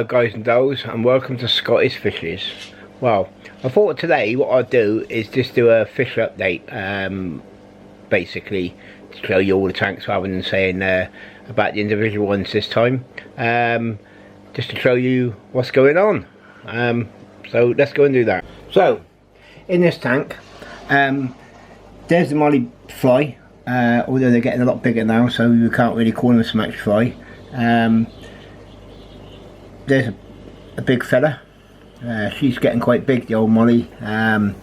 Hello guys and dolls, and welcome to Scottish Fishes. Well, I thought today what I'd do is just do a fish update, basically to show you all the tanks rather than saying about the individual ones this time, just to show you what's going on. So let's go and do that. So in this tank, there's the molly fry, although they're getting a lot bigger now, so you can't really call them so much fry. There's a big fella. She's getting quite big, the old Molly. Not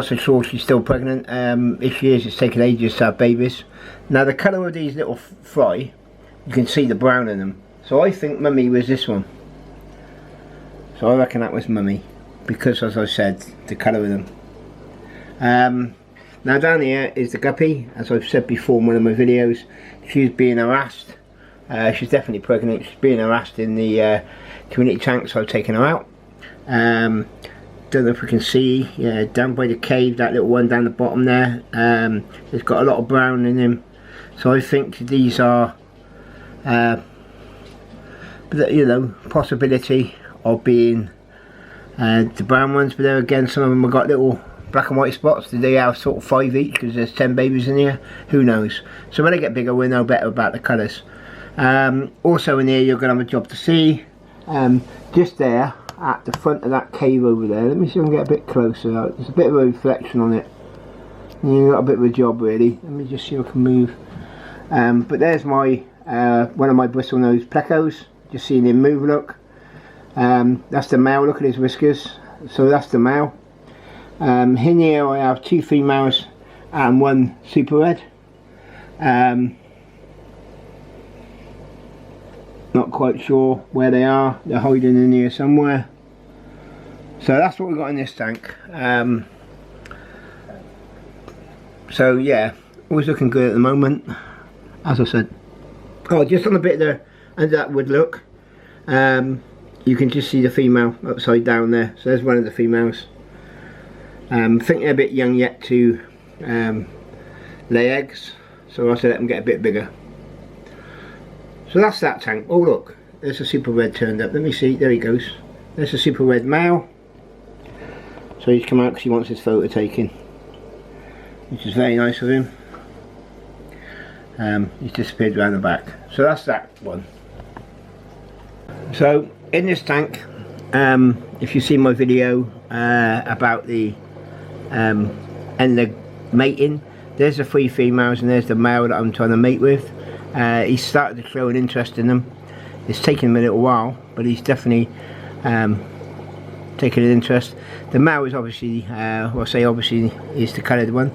so sure she's still pregnant. If she is, it's taken ages to have babies. Now the colour of these little fry, you can see the brown in them. So I think Mummy was this one. So I reckon that was Mummy, because as I said, the colour of them. Now down here is the Guppy, as I've said before in one of my videos. She's being harassed. She's definitely pregnant. She's being harassed in the community tank, so I've taken her out. Don't know if we can see, yeah, down by the cave, that little one down the bottom there. It's got a lot of brown in him, so I think these are, you know, possibility of being the brown ones. But there again, some of them have got little black and white spots. Do they have sort of 5 each because there's 10 babies in here? Who knows? So when they get bigger, we'll know better about the colours. Also in here, you're going to have a job to see. Just there at the front of that cave over there, let me see if I can get a bit closer. There's a bit of a reflection on it. You've got a bit of a job really. Let me just see if I can move. But there's my one of my Bristlenose Plecos. Just seeing him move, look. That's the male, look at his whiskers. So that's the male. In here I have 2 females and 1 super red. Not quite sure where they are. They're hiding in here somewhere. So that's what we've got in this tank. So yeah, always looking good at the moment, as I said. Oh, just on a bit there under that wood, look. You can just see the female upside down there. So there's one of the females. I think they're a bit young yet to lay eggs, so I'll have to let them get a bit bigger. So that's that tank. Oh look, there's a super red turned up. Let me see, there he goes. There's a super red male. So he's come out because he wants his photo taken, which is very nice of him. He's disappeared around the back. So that's that one. So in this tank, if you see my video about the and the mating, there's the 3 females and there's the male that I'm trying to mate with. He's started to show an interest in them. It's taken him a little while, but he's definitely taken an interest. The male is obviously, well I say obviously, is the coloured one.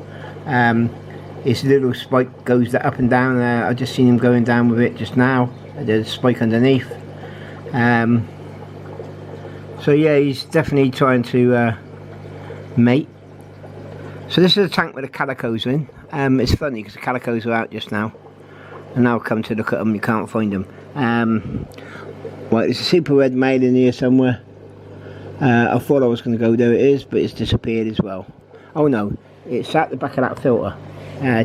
His little spike goes up and down. I just seen him going down with it just now. There's a spike underneath. So yeah, he's definitely trying to mate. So this is a tank with the calicos in. It's funny because the calicos are out just now, and now I've come to look at them, you can't find them. Right, there's a super red male in here somewhere. I thought I was going to go, there it is, but it's disappeared as well. Oh no, it's at the back of that filter.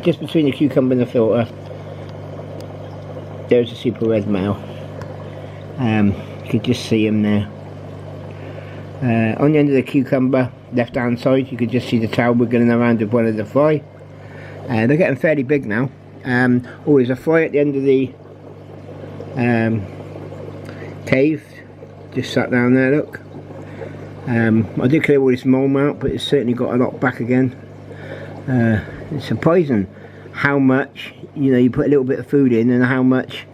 Just between the cucumber and the filter, there's a super red male. You can just see him there. On the end of the cucumber, left hand side, you can just see the tail wiggling around with one of the fry. They're getting fairly big now. Oh, there's a fry at the end of the cave, just sat down there, look. I did clear all this mold out, but it's certainly got a lot back again. It's surprising how much, you know, you put a little bit of food in and how much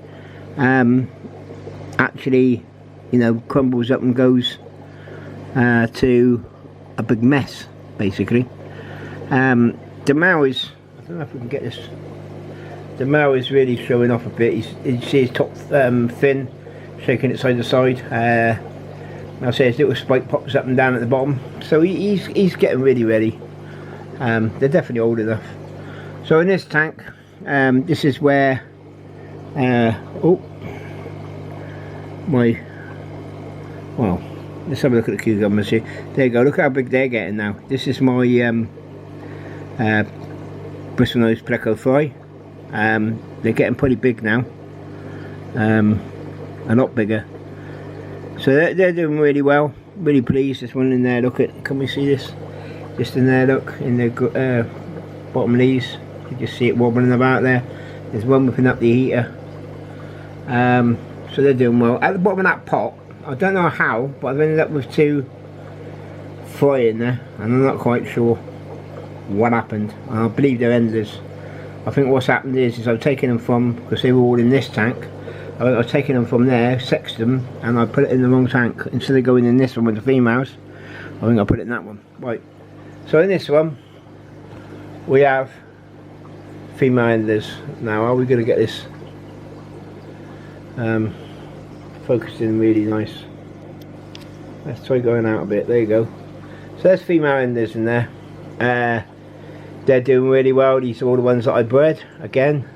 actually, you know, crumbles up and goes to a big mess, basically. The male is, I don't know if we can get this. The male is really showing off a bit. You see his top fin shaking it side to side. I'll say his little spike pops up and down at the bottom. So he's getting really ready. They're definitely old enough. So in this tank, this is where oh my, well, let's have a look at the cucumbers here. There you go, look how big they're getting now. This is my Bristlenose Pleco Fry. They're getting pretty big now, a lot bigger. So they're doing really well. Really pleased. There's one in there. Look at. Can we see this? Just in there. Look in the bottom of these. You just see it wobbling about there. There's one whipping up the heater. So they're doing well. At the bottom of that pot, I don't know how, but I've ended up with 2 fry in there, and I'm not quite sure what happened. I believe they're enders. I think what's happened is I've taken them from, because they were all in this tank, I've taken them from there, sexed them, and I put it in the wrong tank. Instead of going in this one with the females, I think I put it in that one. Right. So in this one, we have female enders. Now, are we going to get this focused in really nice? Let's try going out a bit. There you go. So there's female enders in there. They're doing really well. These are all the ones that I bred again.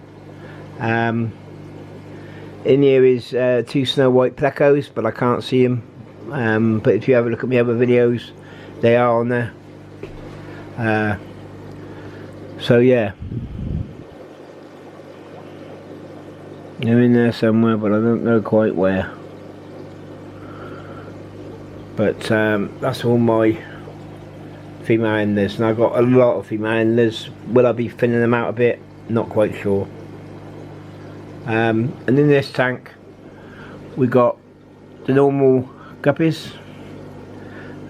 In here is 2 snow white plecos, but I can't see them. But if you have a look at my other videos, they are on there. So yeah, they're in there somewhere, but I don't know quite where. But that's all my female enders, and I've got a lot of female enders. Will I be thinning them out a bit? Not quite sure. And in this tank we got the normal guppies.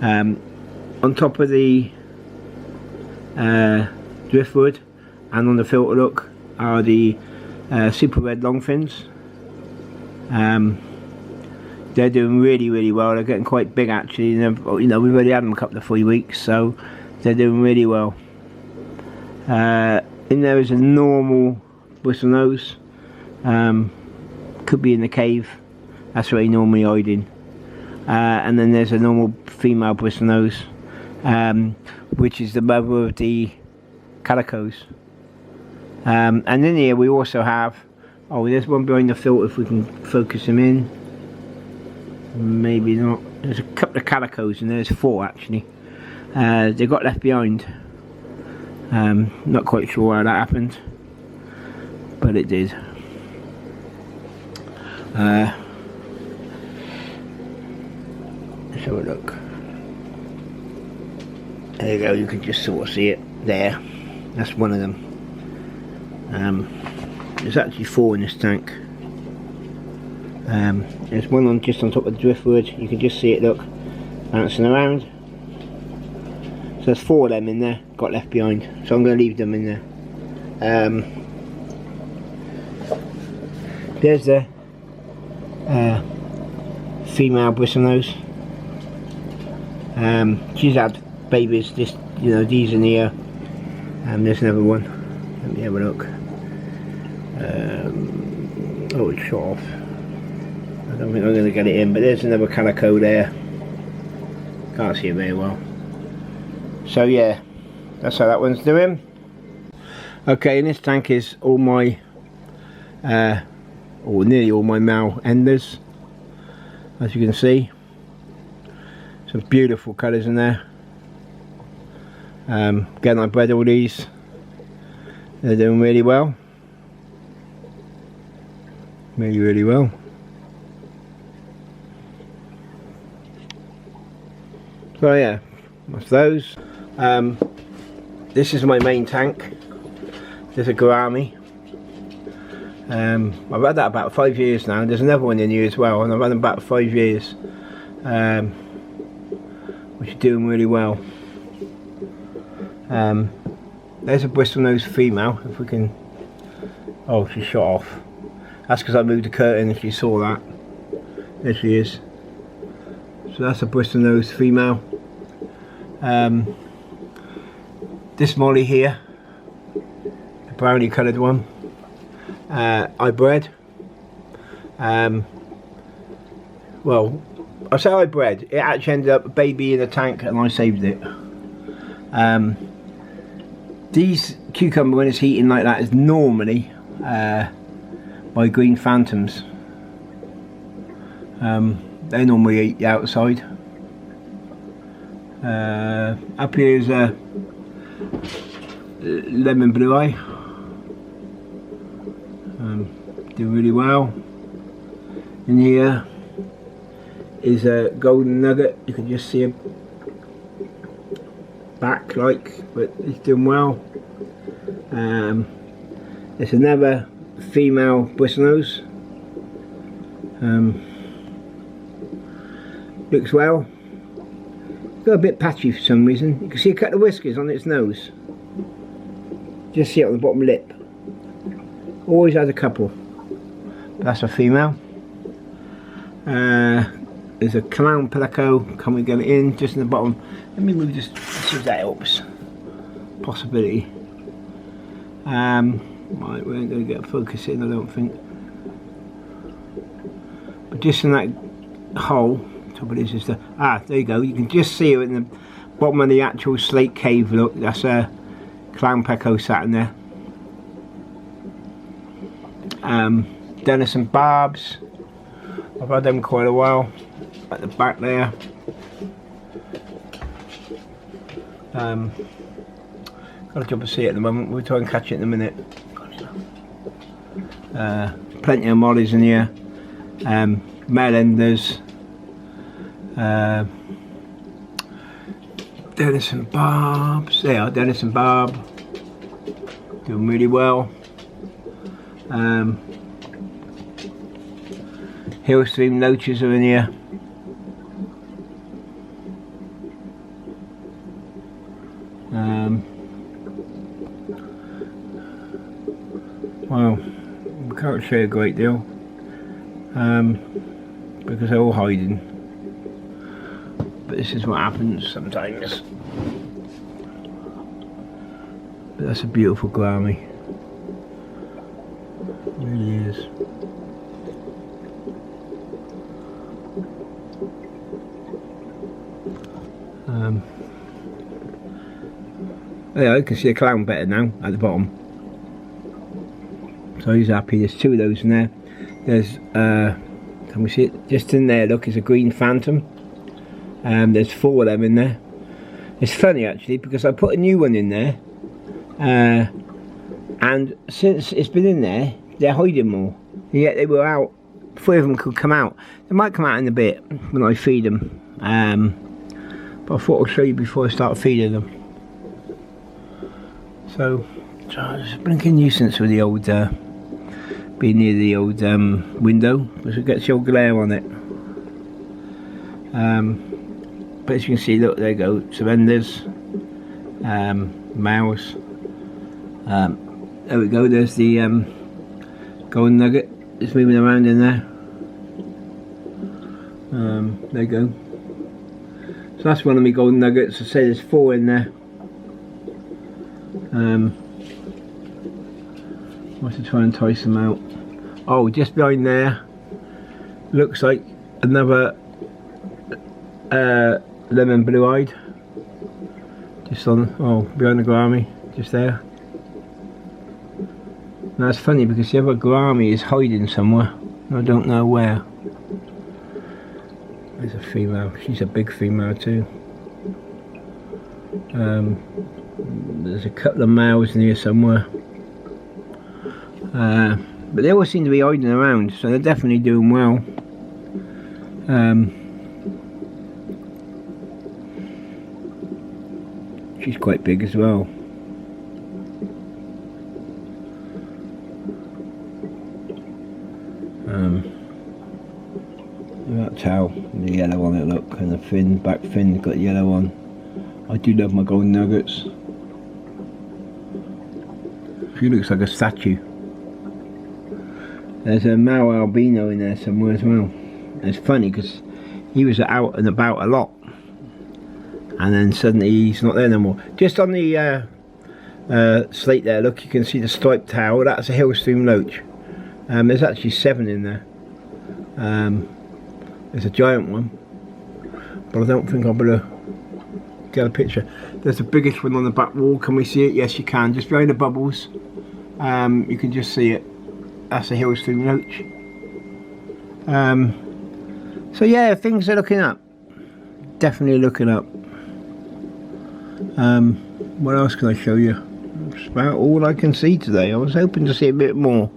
On top of the driftwood and on the filter look are the super red longfins. They're doing really well. They're getting quite big actually. You know, we've already had them a couple of 3 weeks, so they're doing really well. In there is a normal bristlenose. Could be in the cave. That's where he normally hiding. And then there's a normal female bristlenose, which is the mother of the calicos. And in here we also have, oh, there's one behind the filter if we can focus him in. Maybe not. There's a couple of calicos and there's 4 actually. They got left behind. Not quite sure how that happened, but it did. Let's have a look. There you go, you can just sort of see it there. That's one of them. There's actually 4 in this tank. There's one on just on top of the driftwood. You can just see it, look, bouncing around. So there's 4 of them in there, got left behind. So I'm going to leave them in there. There's the female bristlenose. She's had babies, this, you know, these in here. There's another one. Let me have a look. Oh, it's shot off. I don't think I'm going to get it in, but there's another calico there. Can't see it very well. So yeah, that's how that one's doing. Okay, in this tank is all my, or nearly all my male enders, as you can see. Some beautiful colours in there. Again, I bred all these. They're doing really well. Really well. So yeah, that's those. This is my main tank. There's a Gourami. I've had that about 5 years now. There's another one in here as well, and I've had them about 5 years, which is doing really well. There's a bristlenose female. If we can, oh, she's shot off. That's because I moved the curtain. If you saw that, there she is. So that's a bristlenose female. This molly here, the brownie coloured one, I bred. Well, I say I bred, it actually ended up a baby in a tank and I saved it. These cucumber, when it's heating like that, is normally by green phantoms. They normally eat the outside. Up here is a lemon blue eye. Doing really well. In here is a golden nugget. You can just see a back like, but he's doing well. There's another female bristlenose. Looks well. Got a bit patchy for some reason. You can see a couple of whiskers on its nose. Just see it on the bottom lip. Always has a couple. That's a female. There's a clown pleco coming in just in the bottom. Let me move this, see if that helps. Possibility. Right, we ain't going to get focus in, I don't think. But just in that hole, top of this is the, there you go. You can just see it in the bottom of the actual slate cave. Look, that's a clown pleco sat in there. Dennis and Barbs. I've had them quite a while. At the back there. Got a job to see it at the moment. We'll try and catch it in a minute. Plenty of mollies in here. Male enders. Dennis and Barbs. There are Dennis and Barb. Doing really well. Hillstream loaches are in here. Well, we can't show a great deal because they're all hiding, but this is what happens sometimes. But that's a beautiful Gourami, it really is. Yeah, I can see a clown better now at the bottom. So he's happy. There's two of those in there. There's, can we see it? Just in there, look, is a green phantom. There's 4 of them in there. It's funny actually because I put a new one in there. And since it's been in there, they're hiding more. Yet they were out. 3 of them could come out. They might come out in a bit when I feed them. But I thought I'd show you before I start feeding them. So it's a blinking nuisance with the old, being near the old window, because it gets the old glare on it. But as you can see, look, there you go, surrenders, mouse. There we go, there's the golden nugget, it's moving around in there. There you go. So that's one of my golden nuggets. I say there's 4 in there. What's to try and entice them out? Oh, just behind there looks like another lemon blue-eyed. Just on, oh, behind the Gourami, just there. Now it's funny because the other Gourami is hiding somewhere. I don't know where. There's a female. She's a big female too. There's a couple of males in here somewhere. But they all seem to be hiding around, so they're definitely doing well. She's quite big as well. That tail, the yellow on it, look, and the fin, back fin's got yellow on. I do love my golden nuggets. She looks like a statue. There's a male albino in there somewhere as well. It's funny because he was out and about a lot, and then suddenly he's not there no more. Just on the slate there, look, you can see the striped tail. That's a Hillstream loach. There's actually 7 in there. There's a giant one, but I don't think I'll be able to get a picture. There's the biggest one on the back wall. Can we see it? Yes, you can. Just behind the bubbles, you can just see it. That's a Hillstream loach. So yeah, things are looking up. Definitely looking up. What else can I show you? That's about all I can see today. I was hoping to see a bit more.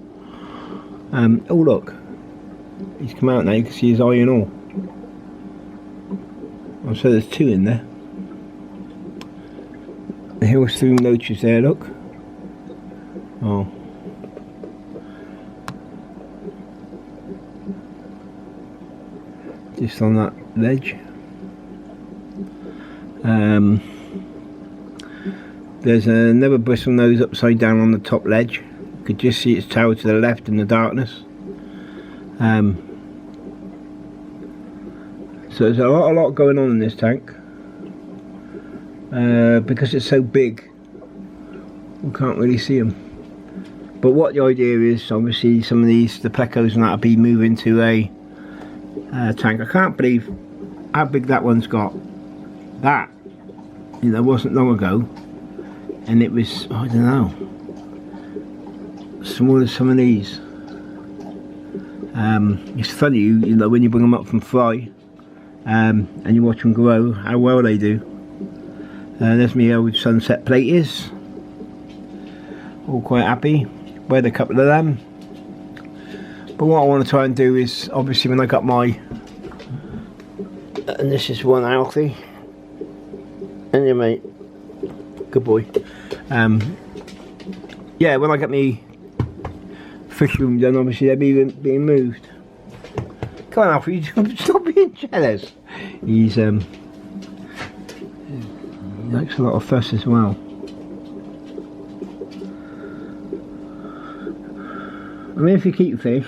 Oh look, he's come out now. You can see his eye and all. Oh, so there's two in there. The Hillstream loaches there, look. Oh. Just on that ledge. There's another bristlenose upside down on the top ledge. You could just see its tail to the left in the darkness. So there's a lot going on in this tank. Because it's so big, we can't really see them. But what the idea is, obviously, some of these, the plecos and that, will be moving to a tank. I can't believe how big that one's got. That, you know, wasn't long ago, and it was, I don't know, smaller as some of these. It's funny, you know, when you bring them up from fry, and you watch them grow, how well they do. There's my old sunset platers, all quite happy. Weighed a couple of them. But what I want to try and do is, obviously, when I got my, and this is one Alfie, and you mate, good boy. Yeah, when I get my fish room done, obviously they're being moved. Come on, Alfie, stop being jealous. He likes a lot of fuss as well. I mean, if you keep fish,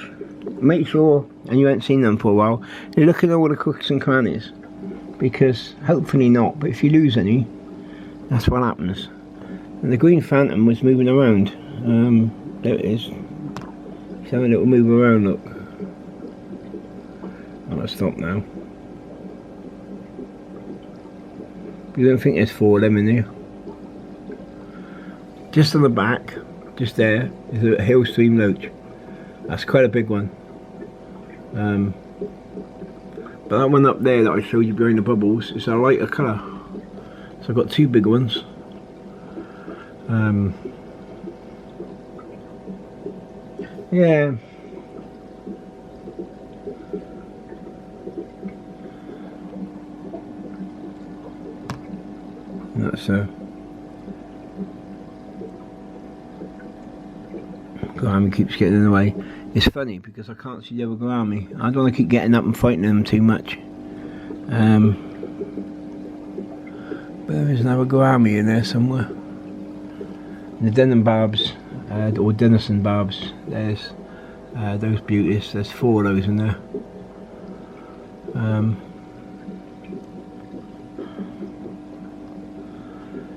make sure, and you haven't seen them for a while, you look at all the crooks and crannies, because hopefully not, but if you lose any, that's what happens. And the green phantom was moving around. There it is. He's having a little move around, look. I'm gonna stop now. You don't think there's four of them in there? Just on the back, just there, is a Hillstream loach. That's quite a big one. But that one up there that I showed you behind the bubbles is a lighter colour. So I've got two big ones. Yeah. That's Gourami keeps getting in the way. It's funny because I can't see the other Gourami. I don't want to keep getting up and fighting them too much. But there is another Gourami in there somewhere. And the denim barbs, or denison barbs, there's those beauties. There's four of those in there.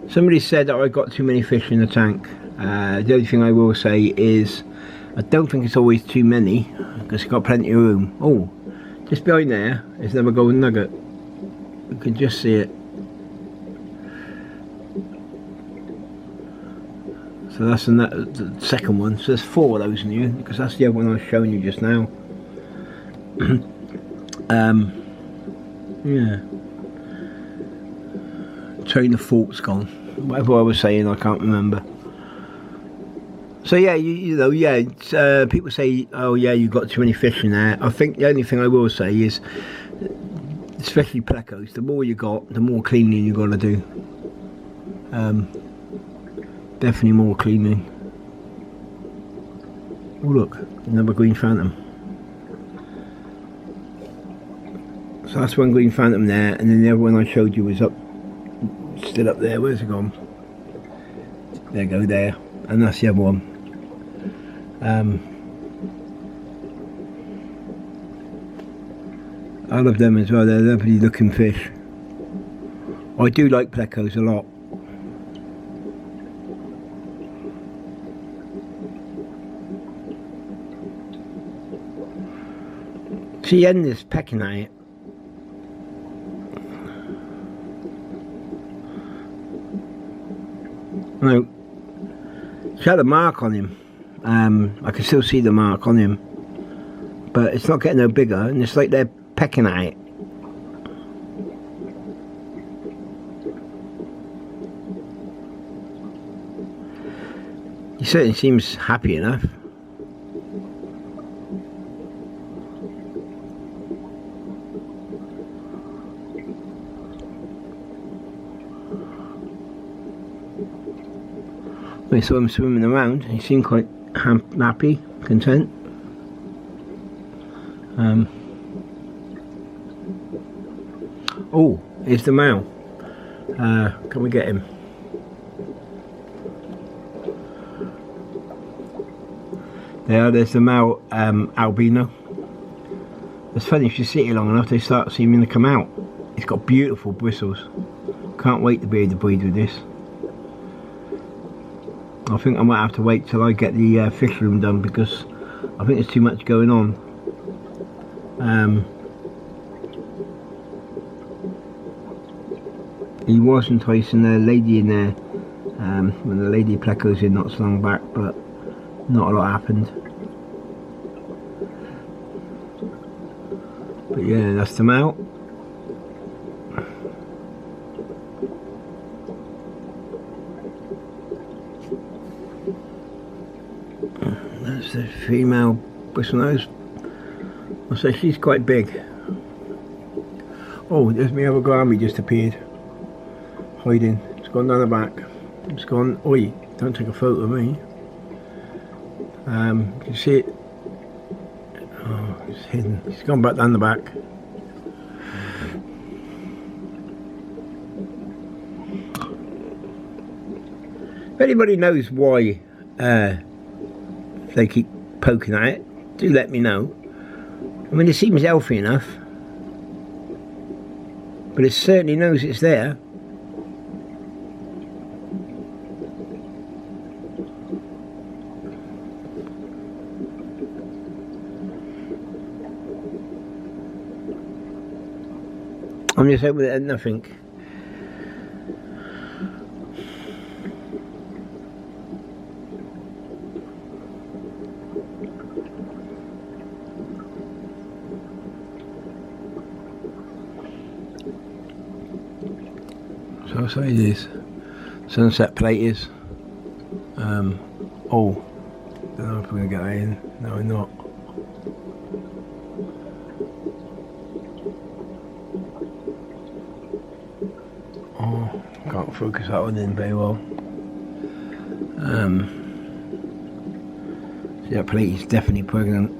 Somebody said that I got too many fish in the tank. The only thing I will say is I don't think it's always too many, because it's got plenty of room. Oh, just behind there is another golden nugget. You can just see it. So that's the second one. So there's four of those in here, because that's the other one I was showing you just now. Yeah. Train of thought's gone. Whatever I was saying, I can't remember. So yeah, you know, yeah, people say, oh yeah, you've got too many fish in there. I think the only thing I will say is, especially plecos, the more you got, the more cleaning you got to do. Definitely more cleaning. Oh look, another green phantom. So that's one green phantom there, and then the other one I showed you was up, still up there. Where's it gone? There you go, there, and that's the other one. I love them as well. They're lovely looking fish. I do like plecos a lot. See, the end is pecking at it. No, it's had a mark on him. I can still see the mark on him, but it's not getting no bigger, and it's like they're pecking at it. He certainly seems happy enough. I saw him swimming around. He seemed quite happy, content. Oh, here's the male. Can we get him? There's the male albino. It's funny, if you sit here long enough, they start seeming to come out. It's got beautiful bristles. Can't wait to be able to breed with this. I think I might have to wait till I get the fish room done, because I think there's too much going on. He was enticing a lady in there when the lady Plecos in not so long back, but not a lot happened. But yeah, that's them out. That's the female Bristlenose. I say she's quite big. Oh, there's my other Gourami just appeared. Hiding. It's gone down the back. It's gone. Oi, don't take a photo of me. Can you see it? Oh, it's hidden. It's gone back down the back. If anybody knows why they keep poking at it, do let me know. I mean, it seems healthy enough, but it certainly knows it's there. I'm just hoping that nothing. So I'll say this. Sunset Pleco. Oh, I don't know if we're going to get that in. No, we're not. Oh, can't focus that one in very well. See, that plate is definitely pregnant.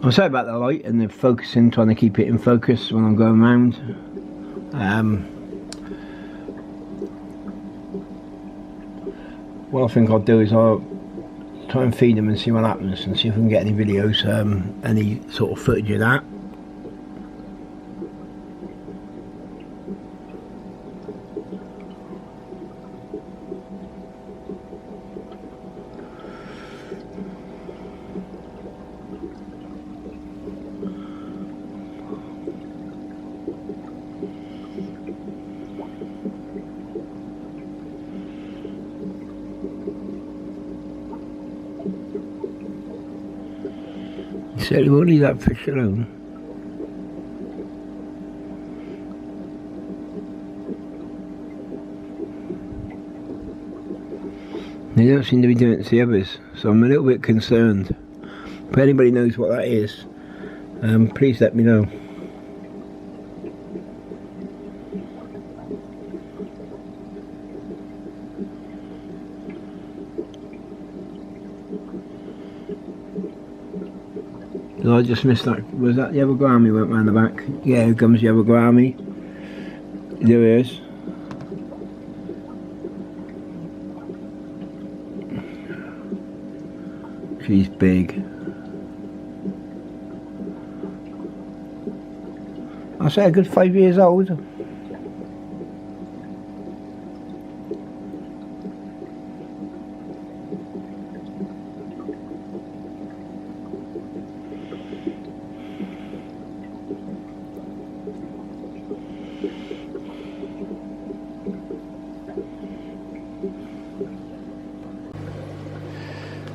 I'm sorry about the light and the focusing, trying to keep it in focus when I'm going around. What I think I'll do is I'll try and feed them and see what happens, and see if we can get any videos, any sort of footage of that. So we won't leave that fish alone. They don't seem to be doing it to the others, so I'm a little bit concerned. If anybody knows what that is, please let me know. I just missed that. Was that the other Gourami went round the back? Yeah, here comes the other Gourami. There he is. She's big. I say a good 5 years old.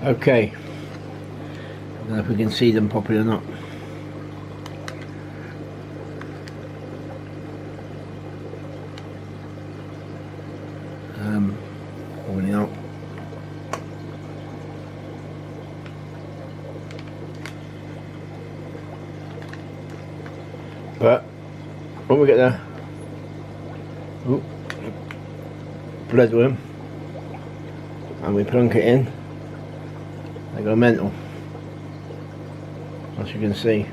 Okay, I don't know if we can see them properly or not. Probably not. But when we get there, bloodworm and we plunk it in, they go mental, as you can see.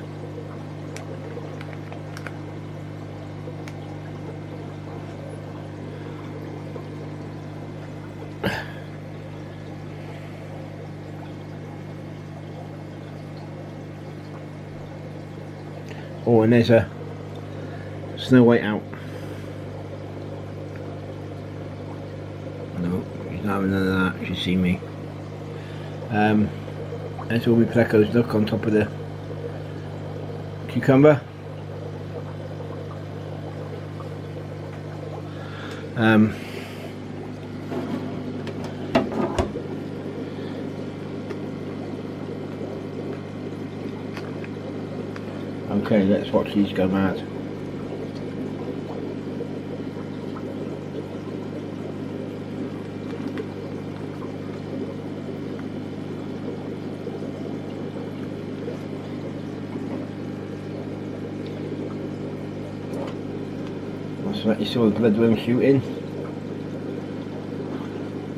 Oh, and there's a Snow White out. No, he's not having none of that, you see me. There's all my plecos, look, on top of the cucumber. Okay, let's watch these go mad. That's right, you saw the bloodworm shooting.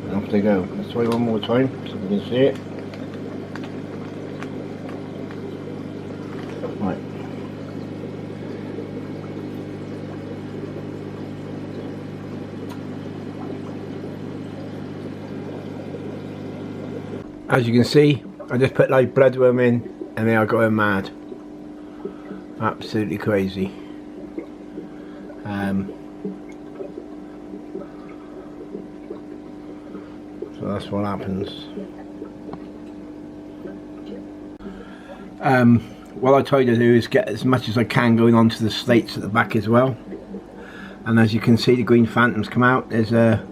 And off they go. Let's try one more time so we can see it. Right. As you can see, I just put like bloodworm in and they are going mad. Absolutely crazy. So that's what happens. What I try to do is get as much as I can going onto the slates at the back as well. And as you can see, the green phantoms come out. There's the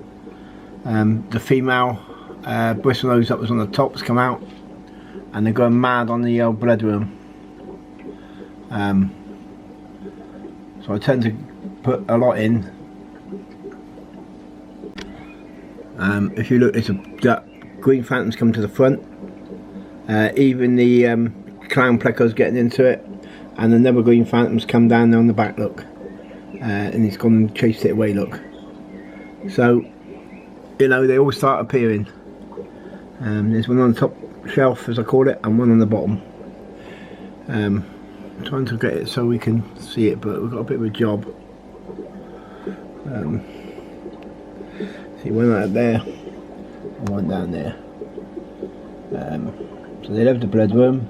female Bristlenose that was on the tops come out, and they're going mad on the old bloodworm. So I tend to put a lot in. If you look, that green phantoms come to the front. Even the clown plecos getting into it, and another green phantoms come down there on the back, look, and he's gone and chased it away, look. So, you know, they all start appearing. There's one on the top shelf, as I call it, and one on the bottom. I'm trying to get it so we can see it, but we've got a bit of a job. See, one out there and one down there. So they love the bloodworm.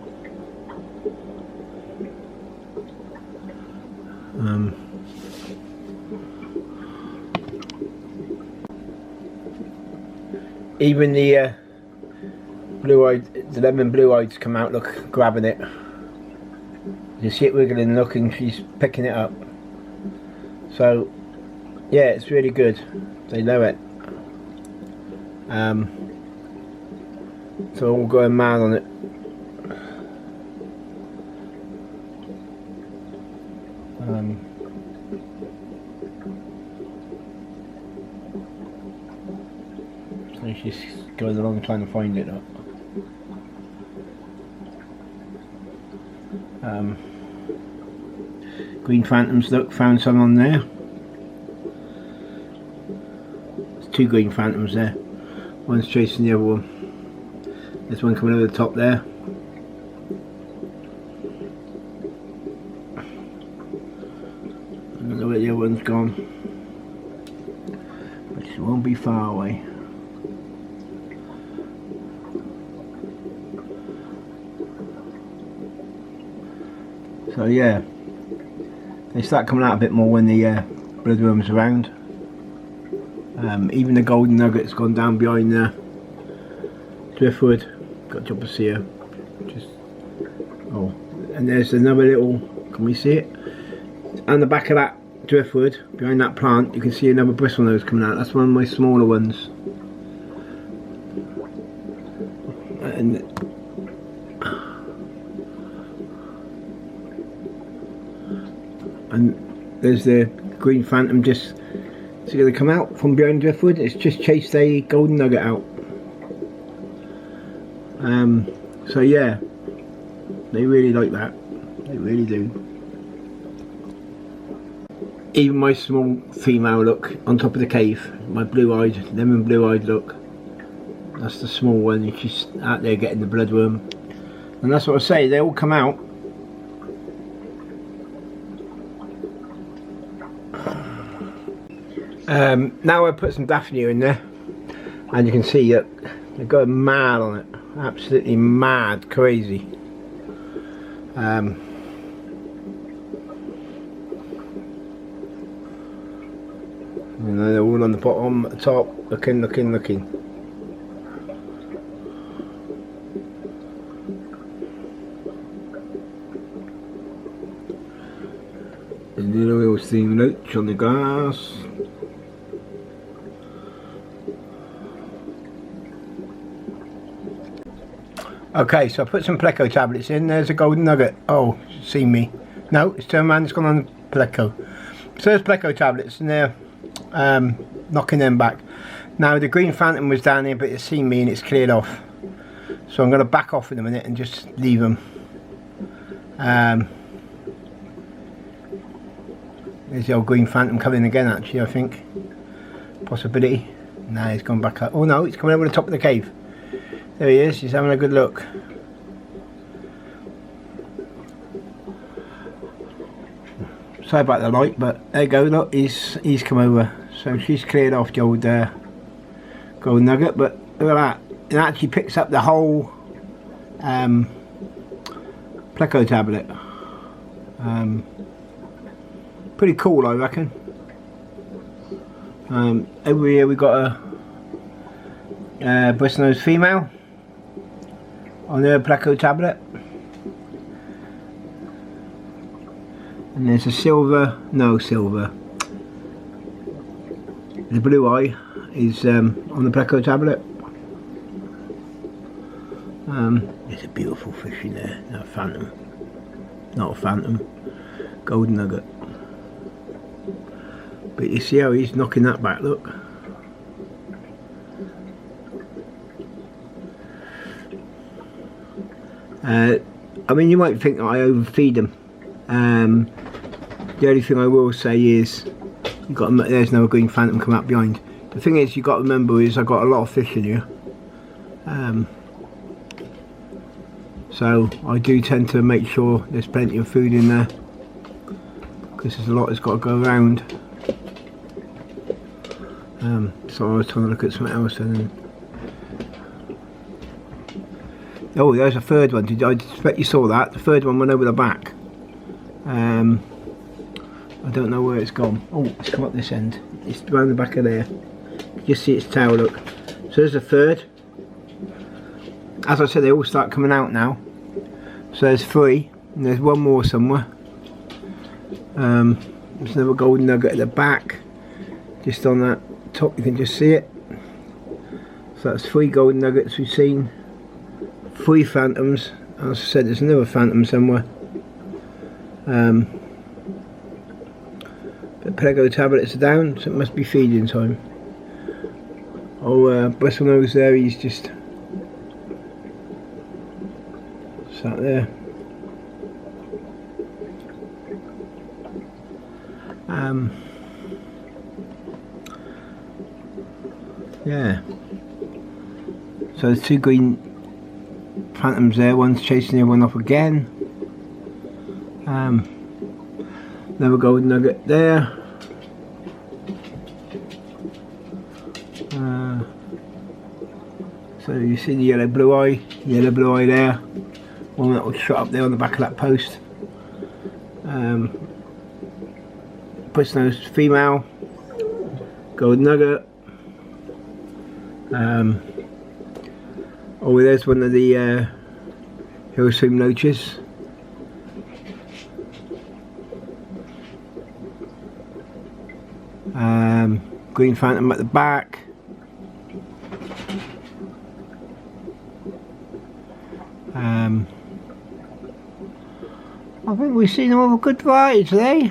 Even the blue-eyed, the lemon blue-eyes come out, look, grabbing it. You see it wiggling, look, and she's picking it up. So, yeah, it's really good. They know it. So all going mad on it. So she's going along trying to find it up. Green phantoms, look, found some on there. There's two green phantoms there. One's chasing the other one. There's one coming over the top there. I don't know where the other one's gone, but she won't be far away. So yeah, they start coming out a bit more when the bloodworm's around. Even the golden nugget's gone down behind the driftwood. Got a job to see her. Just, oh, and there's another little, can we see it? On the back of that driftwood, behind that plant, you can see another bristlenose coming out. That's one of my smaller ones. And there's the green phantom just, it's going to come out from behind driftwood. It's just chased a golden nugget out. So yeah, they really like that. They really do. even my small female look on top of the cave, my blue-eyed, lemon blue-eyed look. That's the small one, and she's out there getting the bloodworm. And that's what I say, they all come out. Now I put some Daphnia in there, and you can see that they're going mad on it, absolutely mad, crazy. You know, they're all on the bottom, at the top, looking. A little steam loach on the grass. Okay, so I put some Pleco tablets in. There's a golden nugget. Oh, see me. No, it's turned around, it's gone on the Pleco. So there's Pleco tablets, and they're knocking them back. Now the green phantom was down here, but it's seen me and it's cleared off. So I'm going to back off in a minute and just leave them. There's the old green phantom coming again, actually, I think. Possibility. Nah, he's gone back up. Oh no, he's coming over the top of the cave. There he is, he's having a good look. Sorry about the light, but there you go, look, he's come over. So she's cleared off the old gold nugget, but look at that. It actually picks up the whole Pleco tablet. Pretty cool, I reckon. Over here we got a Bristlenose female on her Pleco tablet, and there's a silver, the blue eye is on the Pleco tablet. There's a beautiful fish in there, a phantom, not a phantom, golden nugget. But you see how he's knocking that back, look. I mean, you might think that I overfeed them. The only thing I will say is, there's another green phantom come up behind. The thing is, you've got to remember is I've got a lot of fish in here. So I do tend to make sure there's plenty of food in there, because there's a lot that's got to go around. So I was trying to look at something else and then... Oh, there's a third one. I expect you saw that. The third one went over the back. I don't know where it's gone. Oh, it's come up this end. It's around the back of there. You just see its tail, look. So there's a third. As I said, they all start coming out now. So there's 3, and there's one more somewhere. There's another golden nugget at the back. Just on that top, you can just see it. So that's 3 golden nuggets we've seen. 3 phantoms. As I said, there's another phantom somewhere. The Pleco tablets are down, so it must be feeding time. Oh, Bristlenose there, he's just sat there. Yeah. So there's 2 green phantoms there, one's chasing the other one off again. Another golden nugget there. So you see the yellow blue eye there. One that was shot up there on the back of that post. Bristlenose female, golden nugget. Oh, there's one of the Hill-swim loaches. Green phantom at the back. I think we've seen all a good variety today.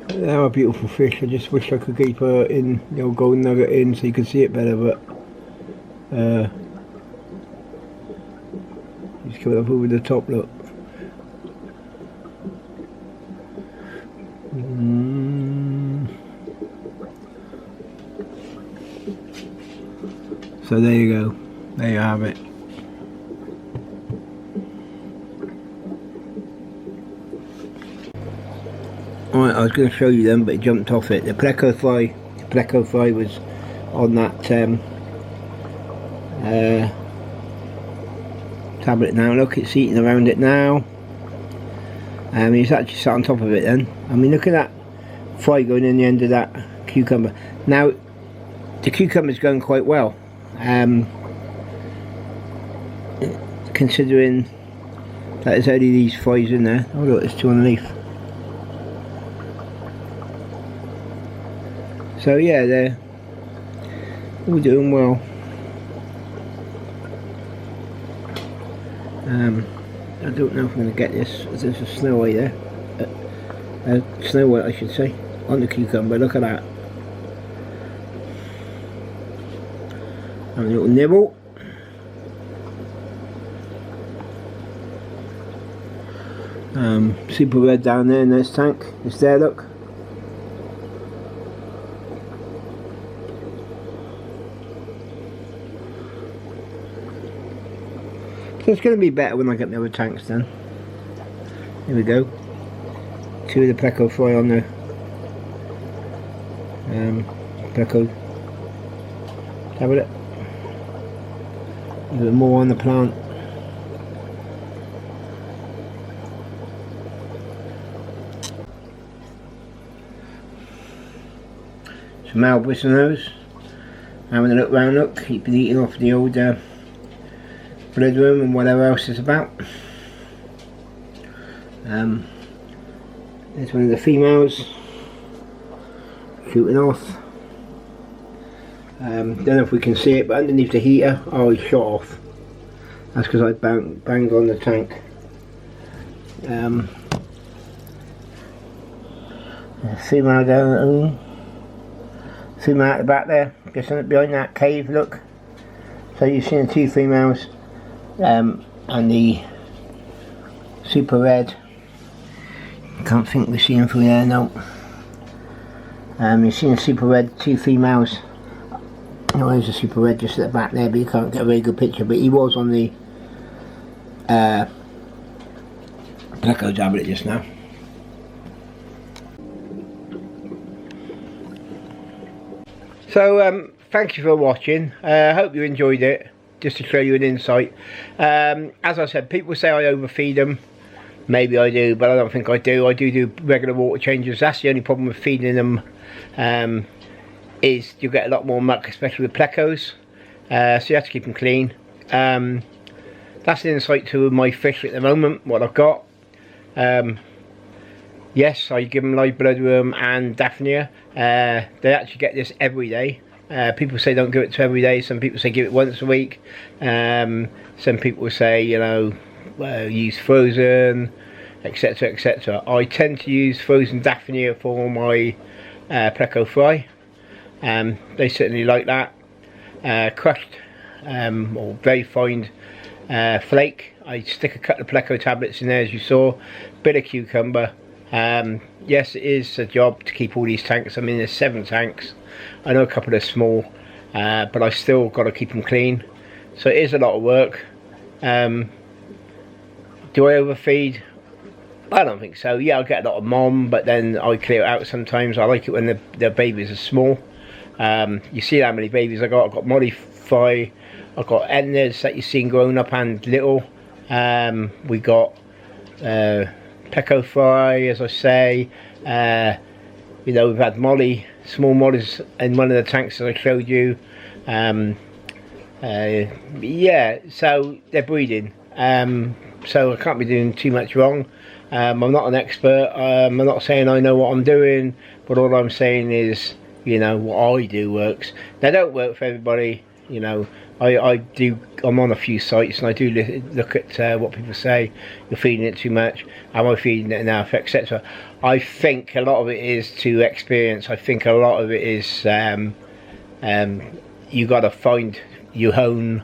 They are a beautiful fish. I just wish I could keep her in, the old golden nugget in, so you could see it better, but just coming up over the top, look. So there you go, there you have it. Alright, I was going to show you them, but it jumped off it. The Pleco Fry was on that tablet now. Look, it's eating around it now. He's actually sat on top of it then. I mean, look at that fry going in the end of that cucumber. Now, the cucumber's going quite well. Considering that there's only these fries in there. Oh look, there's two on the leaf. So yeah, they're all doing well. I don't know if I'm going to get this. There's a snow white there. Snow white, I should say, on the cucumber. Look at that. Have a little nibble. Super red down there in this tank. It's there, look. So it's going to be better when I get the other tanks done. Here we go. Two of the Pleco Fry on the Pleco tablet. A bit more on the plant. Some male Bristlenose. Having a look round, look. Keep eating off the old bloodworm and whatever else is about. There's one of the females shooting off. Don't know if we can see it, but underneath the heater, oh, he's shot off. That's because I banged on the tank. Female down, female at the back there, just behind that cave. Look. So you've seen the two females. And the super red. Can't think we're seeing through there, no. You've seen the super red, two females. Oh, there's a super red just at the back there, but you can't get a very good picture. But he was on the Pleco tablet just now. So thank you for watching. I hope you enjoyed it. Just to show you an insight. As I said, people say I overfeed them. Maybe I do, but I don't think I do. I do regular water changes. That's the only problem with feeding them, is you get a lot more muck, especially with Plecos. So you have to keep them clean. That's an insight to my fish at the moment, what I've got. Yes, I give them live bloodworm and Daphnia. They actually get this every day. People say don't give it to every day. Some people say give it once a week. Some people say, you know, use frozen, etc, etc. I tend to use frozen Daphnia for my Pleco Fry. They certainly like that. Crushed or very fine flake. I stick a couple of Pleco tablets in there, as you saw. Bit of cucumber. Yes, it is a job to keep all these tanks. I mean, there's 7 tanks. I know a couple are small, but I still got to keep them clean. So it is a lot of work. Do I overfeed? I don't think so. Yeah, I get a lot of mom, but then I clear it out sometimes. I like it when the babies are small. You see how many babies I got. I've got Molly Fry. I've got Enders that you've seen growing up and little. We got Pleco Fry, as I say. You know, we've had Molly, small Mollies in one of the tanks that I showed you. Yeah, so they're breeding. So I can't be doing too much wrong. I'm not an expert. I'm not saying I know what I'm doing, but all I'm saying is, you know, what I do works. They don't work for everybody. You know, I'm on a few sites and I do look at what people say. You're feeding it too much. Am I feeding it enough, etc. I think a lot of it is to experience. I think a lot of it is you got to find your own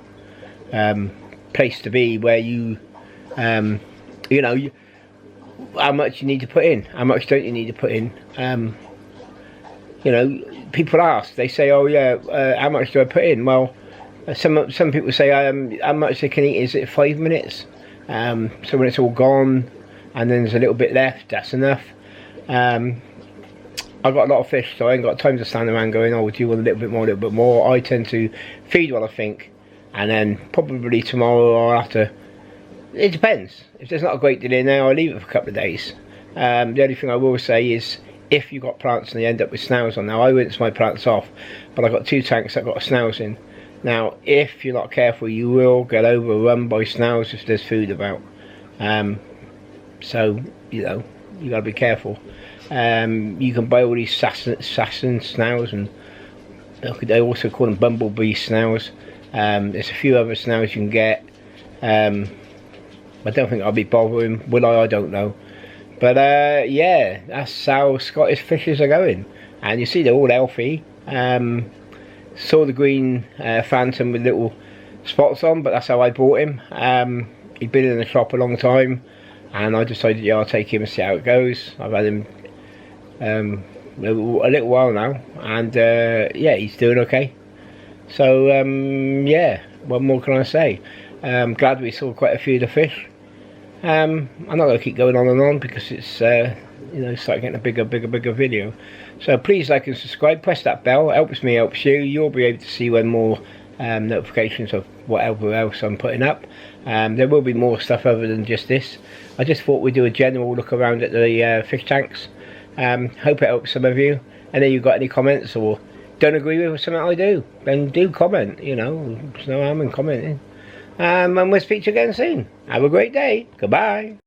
place to be where you you know, how much you need to put in, how much don't you need to put in. You know, people ask, they say, oh yeah, how much do I put in? Well, Some people say how much they can eat is it 5 minutes. So when it's all gone and then there's a little bit left, that's enough. I've got a lot of fish, so I ain't got time to stand around going, oh, do you want a little bit more, a little bit more. I tend to feed what I think, and then probably tomorrow I'll have to, it depends. If there's not a great deal in there, I'll leave it for a couple of days. The only thing I will say is, if you've got plants and they end up with snails on, now I rinse my plants off, but I've got 2 tanks that got snails in. Now, if you're not careful, you will get overrun by snails if there's food about. So, you know, you gotta be careful. You can buy all these assassin snails, and they also call them bumblebee snails. There's a few other snails you can get. I don't think I'll be bothering, will I? I don't know. But yeah, that's how Scottish fishes are going, and you see they're all healthy. Saw the green phantom with little spots on, but that's how I bought him. He'd been in the shop a long time, and I decided, yeah, I'll take him and see how it goes. I've had him a little while now, and yeah, he's doing okay. So yeah, what more can I say? Glad we saw quite a few of the fish. I'm not going to keep going on and on because it's you know, start getting a bigger video. So please like and subscribe, press that bell, helps me, helps you. You'll be able to see when more notifications of whatever else I'm putting up. There will be more stuff other than just this. I just thought we'd do a general look around at the fish tanks. Hope it helps some of you. And then you've got any comments or don't agree with something I do, then do comment. You know, there's no harm in commenting. And we'll speak to you again soon. Have a great day. Goodbye.